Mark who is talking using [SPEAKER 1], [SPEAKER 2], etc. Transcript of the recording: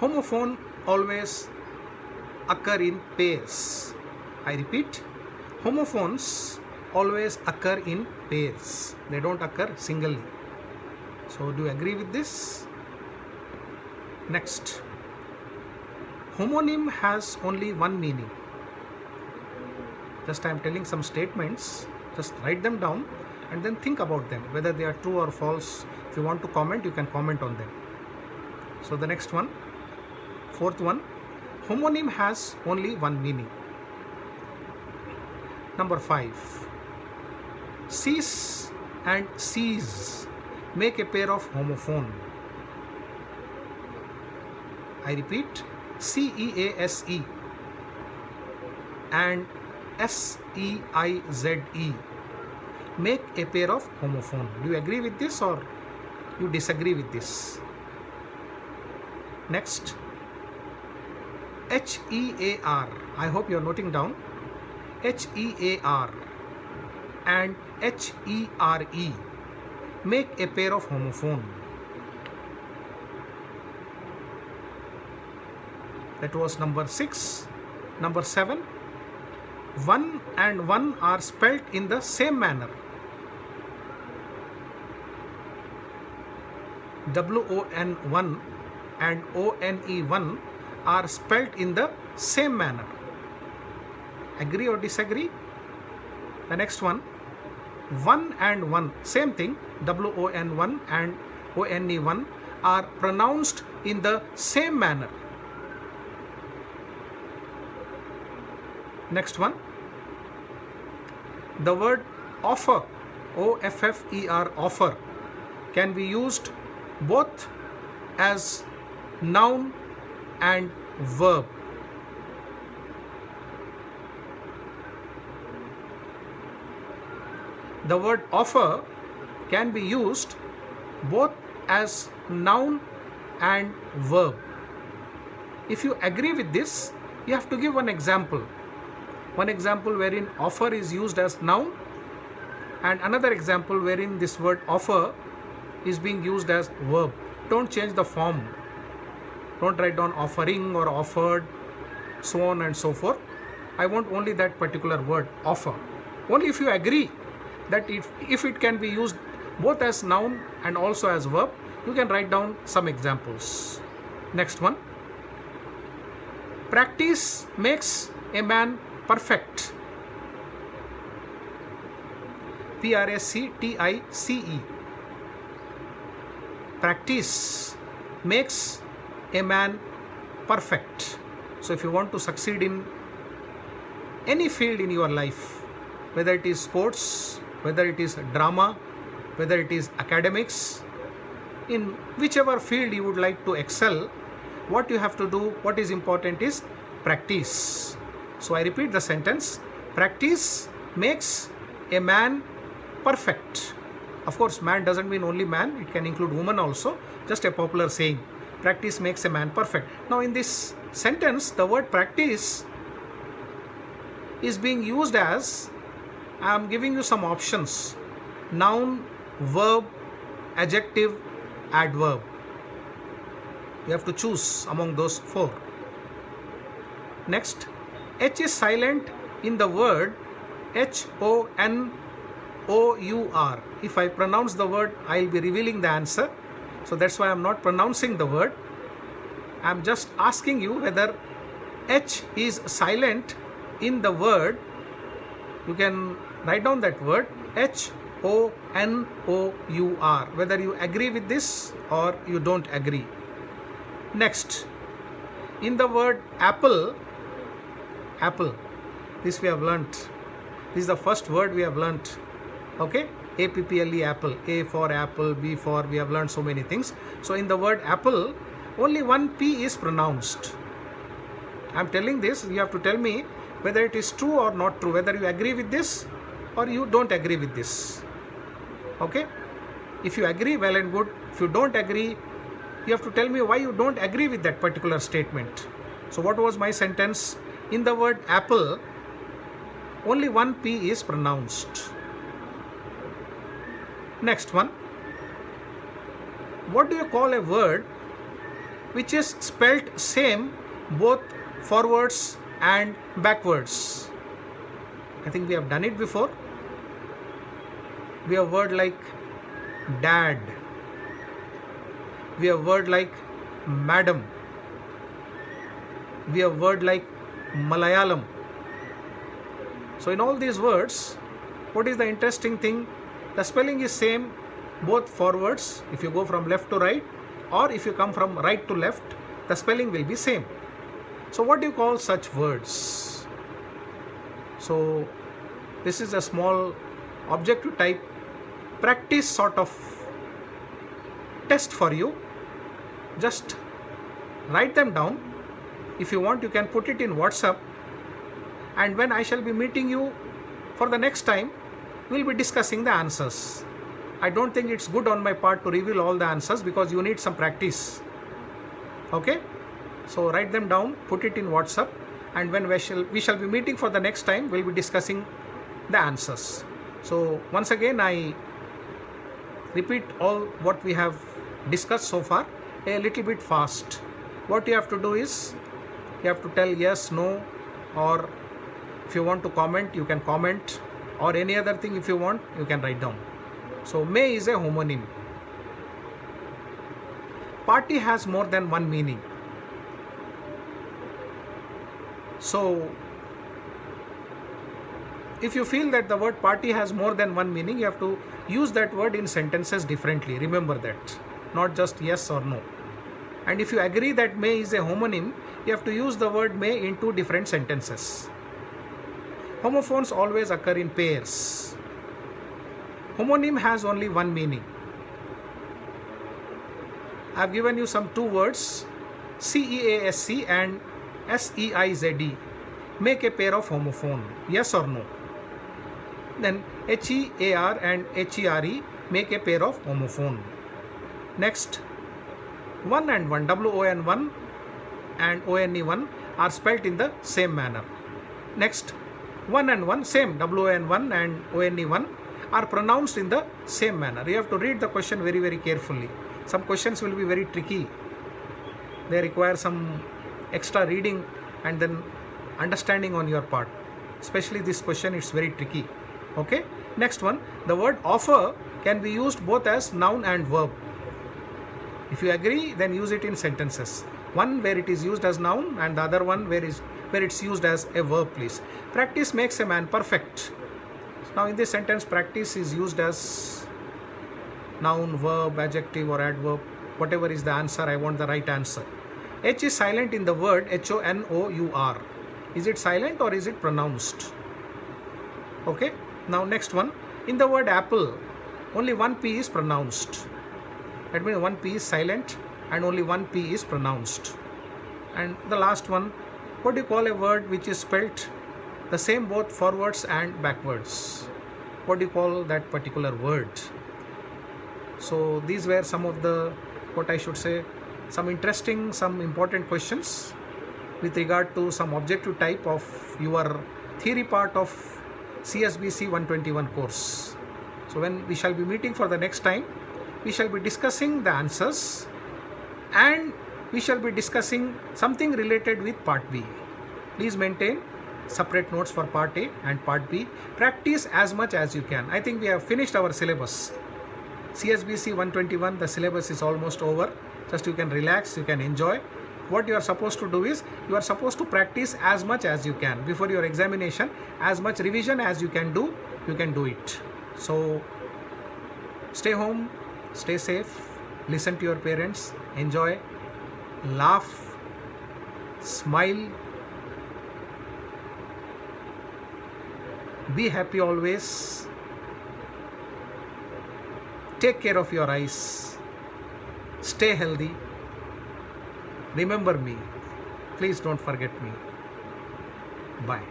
[SPEAKER 1] Homophone always occur in pairs. I repeat, homophones always occur in pairs. They don't occur singly. So do you agree with this? Next, homonym has only one meaning. Just I am telling some statements, just write them down and then think about them, whether they are true or false. If you want to comment, you can comment on them. So the next one, fourth one, homonym has only one meaning. Number 5, cease and cease make a pair of homophone. I repeat, CEASE and SEIZE make a pair of homophone. Do you agree with this or you disagree with this? Next, HEAR. I hope you are noting down. HEAR and HERE make a pair of homophone. That was number 6. Number 7, 1 and 1 are spelt in the same manner. WON1 and ONE1 are spelt in the same manner. Agree or disagree? The next one, 1 and 1, same thing, WON1 and ONE1 are pronounced in the same manner. Next one, the word offer, OFFER, offer, can be used both as noun and verb. The word offer can be used both as noun and verb. If you agree with this, you have to give one example. One example wherein offer is used as noun, and another example wherein this word offer is being used as verb. Don't change the form. Don't write down offering or offered, so on and so forth. I want only that particular word, offer. Only if you agree that if it can be used both as noun and also as verb, you can write down some examples. Next one, practice makes a man perfect. PRACTICE. Practice makes a man perfect. So if you want to succeed in any field in your life, whether it is sports, whether it is drama, whether it is academics, in whichever field you would like to excel, what you have to do, what is important is practice. So I repeat the sentence, practice makes a man perfect. Of course, man doesn't mean only man, it can include woman also, just a popular saying, practice makes a man perfect. Now in this sentence, the word practice is being used as, I am giving you some options, noun, verb, adjective, adverb. You have to choose among those 4. Next, H is silent in the word HONOUR. If I pronounce the word, I will be revealing the answer. So that's why I am not pronouncing the word. I am just asking you whether H is silent in the word. You can write down that word, HONOUR, whether you agree with this or you don't agree. Next, in the word apple, this we have learnt. This is the first word we have learnt. Okay, APPLE, apple. A for apple, B for, we have learned so many things. So in the word apple, only one P is pronounced. I am telling this, you have to tell me whether it is true or not true, whether you agree with this or you don't agree with this. Okay, if you agree, well and good. If you don't agree, you have to tell me why you don't agree with that particular statement. So what was my sentence? In the word apple, only one P is pronounced. Next one, what do you call a word which is spelt same both forwards and backwards? I think we have done it before. We have word like dad. We have word like madam. We have word like Malayalam. So in all these words, what is the interesting thing? The spelling is same both forwards, if you go from left to right, or if you come from right to left, the spelling will be same. So what do you call such words? So this is a small objective type practice sort of test for you. Just write them down. If you want, you can put it in WhatsApp, and when I shall be meeting you for the next time, we'll be discussing the answers. I don't think it's good on my part to reveal all the answers because you need some practice. Okay? So write them down, put it in WhatsApp, and when we shall be meeting for the next time, we'll be discussing the answers. So once again, I repeat all what we have discussed so far a little bit fast. What you have to do is, you have to tell yes, no, or if you want to comment, you can comment, or any other thing if you want, you can write down. So May is a homonym. Party has more than one meaning. So if you feel that the word party has more than one meaning, you have to use that word in sentences differently. Remember that, not just yes or no. And if you agree that May is a homonym, you have to use the word May in two different sentences. Homophones always occur in pairs. Homonym has only one meaning. I have given you some two words, CEASC and SEIZD. Make a pair of homophone. Yes or no? Then HEAR and HERE make a pair of homophone. Next, 1 and 1, WON1 and ONE1 are spelt in the same manner. Next, 1 and 1, same, WON1 and ONE1 are pronounced in the same manner. You have to read the question very, very carefully. Some questions will be very tricky. They require some extra reading and then understanding on your part. Especially this question, it's very tricky. Okay. Next one, the word offer can be used both as noun and verb. If you agree, then use it in sentences. One where it is used as noun and the other one where it's used as a verb, please. Practice makes a man perfect. Now in this sentence, practice is used as noun, verb, adjective or adverb. Whatever is the answer, I want the right answer. H is silent in the word HONOUR. Is it silent or is it pronounced? Okay. Now next one, in the word apple, only one P is pronounced. That means one P is silent and only one P is pronounced. And the last one, what do you call a word which is spelt the same both forwards and backwards? What do you call that particular word? So these were some of the, what I should say, some interesting, some important questions with regard to some objective type of your theory part of CSBC 121 course. So when we shall be meeting for the next time, we shall be discussing the answers and we shall be discussing something related with part B. Please maintain separate notes for part A and part B. Practice as much as you can. I think we have finished our syllabus. CSBC 121, the syllabus is almost over. Just you can relax, you can enjoy. What you are supposed to do is, you are supposed to practice as much as you can. Before your examination, as much revision as you can do it. So stay home, stay safe, listen to your parents, enjoy, laugh, smile, be happy always, take care of your eyes, stay healthy, remember me, please don't forget me. Bye.